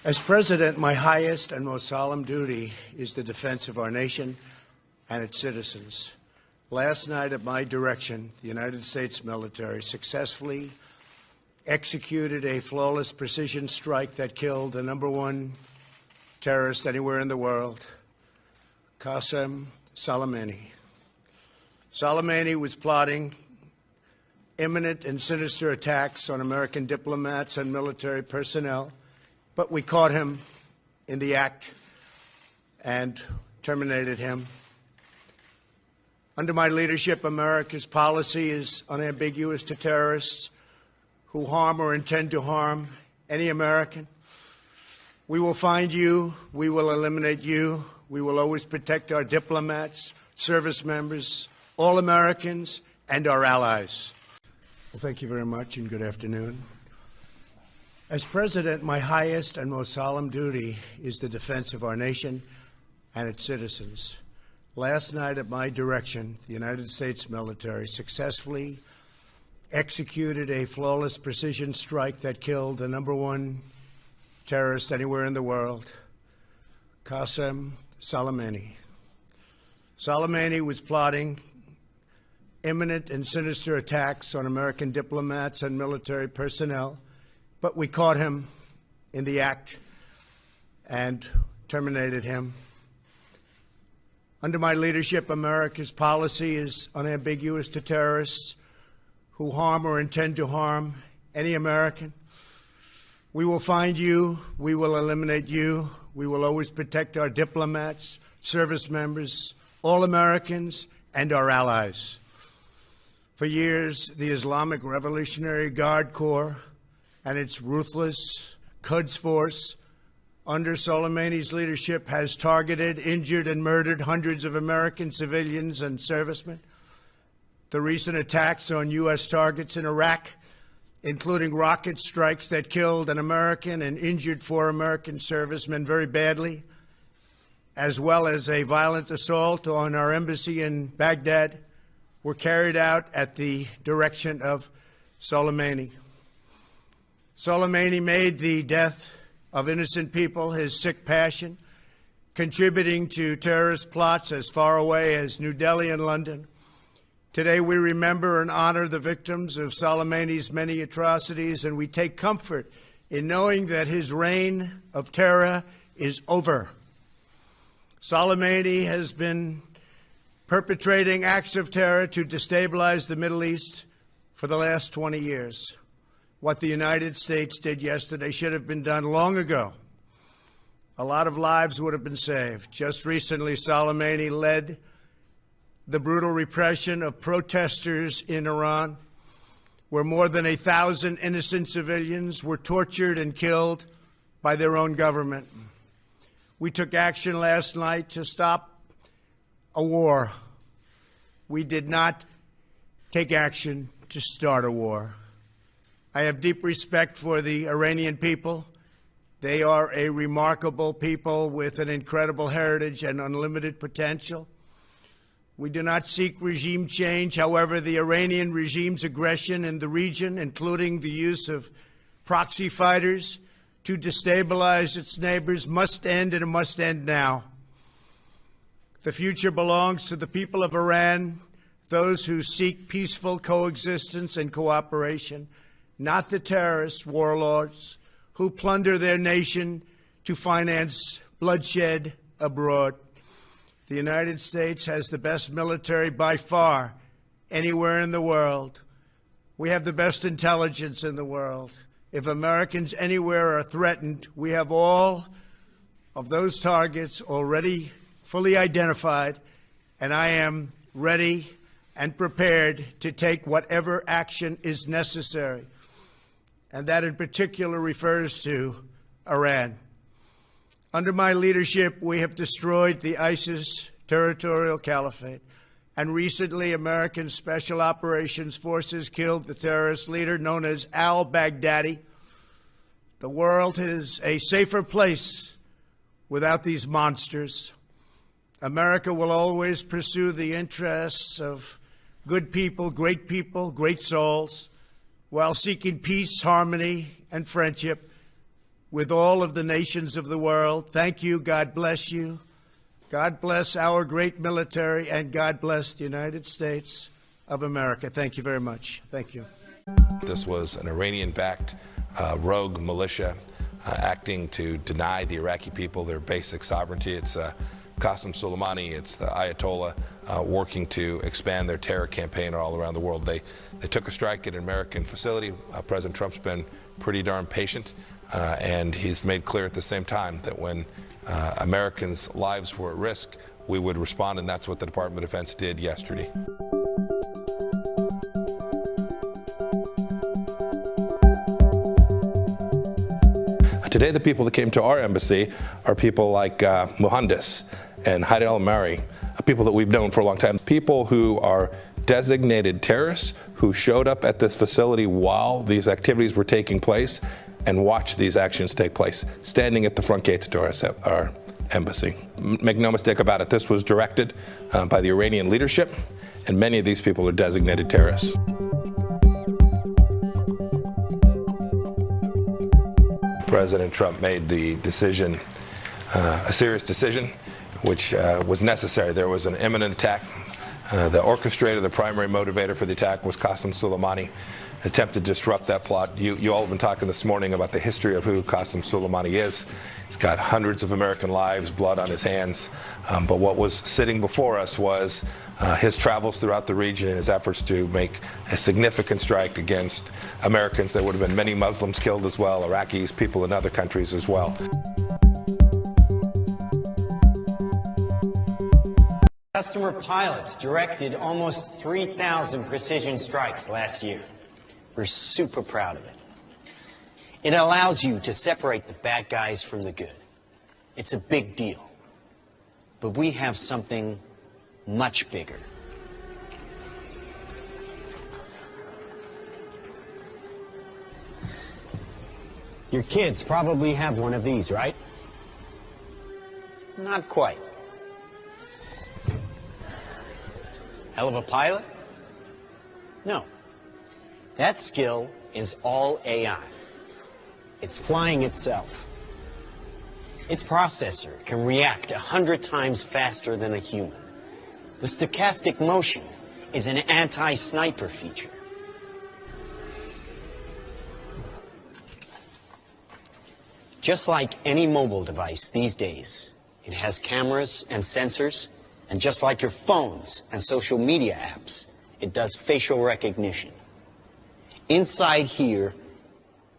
As President, my highest and most solemn duty is the defense of our nation and its citizens. Last night, at my direction, the United States military successfully executed a flawless precision strike that killed the #1 terrorist anywhere in the world, Qasem Soleimani. Soleimani was plotting imminent and sinister attacks on American diplomats and military personnel, but we caught him in the act and terminated him. Under my leadership, America's policy is unambiguous to terrorists who harm or intend to harm any American. We will find you. We will eliminate you. We will always protect our diplomats, service members, all Americans, and our allies. Well, thank you very much, and good afternoon. As President, my highest and most solemn duty is the defense of our nation and its citizens. Last night, at my direction, the United States military successfully executed a flawless precision strike that killed the #1 terrorist anywhere in the world, Qasem Soleimani. Soleimani was plotting imminent and sinister attacks on American diplomats and military personnel, but we caught him in the act and terminated him. Under my leadership, America's policy is unambiguous to terrorists who harm or intend to harm any American. We will find you. We will eliminate you. We will always protect our diplomats, service members, all Americans, and our allies. For years, the Islamic Revolutionary Guard Corps and its ruthless Quds Force, under Soleimani's leadership, has targeted, injured, and murdered hundreds of American civilians and servicemen. The recent attacks on U.S. targets in Iraq, including rocket strikes that killed an American and injured 4 American servicemen very badly, as well as a violent assault on our embassy in Baghdad, were carried out at the direction of Soleimani. Soleimani made the death of innocent people his sick passion, contributing to terrorist plots as far away as New Delhi and London. Today, we remember and honor the victims of Soleimani's many atrocities, and we take comfort in knowing that his reign of terror is over. Soleimani has been perpetrating acts of terror to destabilize the Middle East for the last 20 years. What the United States did yesterday should have been done long ago. A lot of lives would have been saved. Just recently, Soleimani led the brutal repression of protesters in Iran, where more than 1,000 innocent civilians were tortured and killed by their own government. We took action last night to stop a war. We did not take action to start a war. I have deep respect for the Iranian people. They are a remarkable people with an incredible heritage and unlimited potential. We do not seek regime change. However, the Iranian regime's aggression in the region, including the use of proxy fighters to destabilize its neighbors, must end, and it must end now. The future belongs to the people of Iran, those who seek peaceful coexistence and cooperation, not the terrorist warlords who plunder their nation to finance bloodshed abroad. The United States has the best military by far anywhere in the world. We have the best intelligence in the world. If Americans anywhere are threatened, we have all of those targets already fully identified, and I am ready and prepared to take whatever action is necessary. And that in particular refers to Iran. Under my leadership, we have destroyed the ISIS territorial caliphate. And recently, American Special Operations Forces killed the terrorist leader known as al-Baghdadi. The world is a safer place without these monsters. America will always pursue the interests of good people, great souls, while seeking peace, harmony, and friendship with all of the nations of the world. Thank you. God bless you. God bless our great military, and God bless the United States of America. Thank you very much. Thank you. This was an Iranian-backed rogue militia acting to deny the Iraqi people their basic sovereignty. It's Qasem Soleimani, it's the Ayatollah working to expand their terror campaign all around the world. They took a strike at an American facility. President Trump's been pretty darn patient, and he's made clear at the same time that when Americans' lives were at risk, we would respond, and that's what the Department of Defense did yesterday. Today, the people that came to our embassy are people like Muhandis and Haidar al-Mari, people that we've known for a long time, people who are designated terrorists who showed up at this facility while these activities were taking place and watched these actions take place, standing at the front gates to our embassy. Make no mistake about it, this was directed by the Iranian leadership, and many of these people are designated terrorists. President Trump made the decision, a serious decision, which was necessary. There was an imminent attack. The orchestrator, the primary motivator for the attack was Qasem Soleimani. Attempted to disrupt that plot. You all have been talking this morning about the history of who Qasem Soleimani is. He's got hundreds of American lives, blood on his hands. But what was sitting before us was his travels throughout the region and his efforts to make a significant strike against Americans. There would have been many Muslims killed as well, Iraqis, people in other countries as well. Customer pilots directed almost 3,000 precision strikes last year. We're super proud of it. It allows you to separate the bad guys from the good. It's a big deal. But we have something much bigger. Your kids probably have one of these, right? Not quite. Hell of a pilot? No. That skill is all AI. It's flying itself. Its processor can react 100 times faster than a human. The stochastic motion is an anti-sniper feature. Just like any mobile device these days, it has cameras and sensors, and just like your phones and social media apps, it does facial recognition. Inside here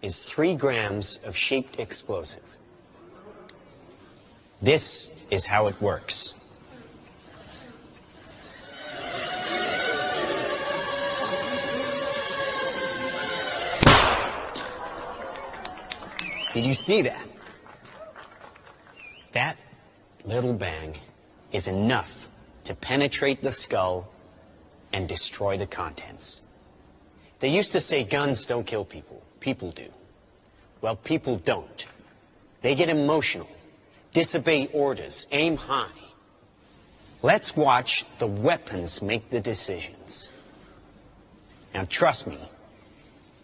is 3 grams of shaped explosive. This is how it works. Did you see that? That little bang is enough to penetrate the skull and destroy the contents. They used to say guns don't kill people. People do. Well, people don't. They get emotional, disobey orders, aim high. Let's watch the weapons make the decisions. Now, trust me,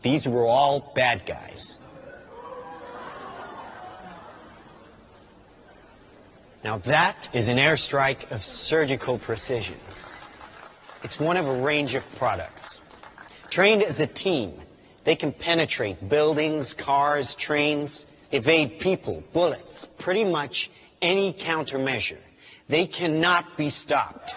these were all bad guys. Now, that is an airstrike of surgical precision. It's one of a range of products. Trained as a team, they can penetrate buildings, cars, trains, evade people, bullets, pretty much any countermeasure. They cannot be stopped.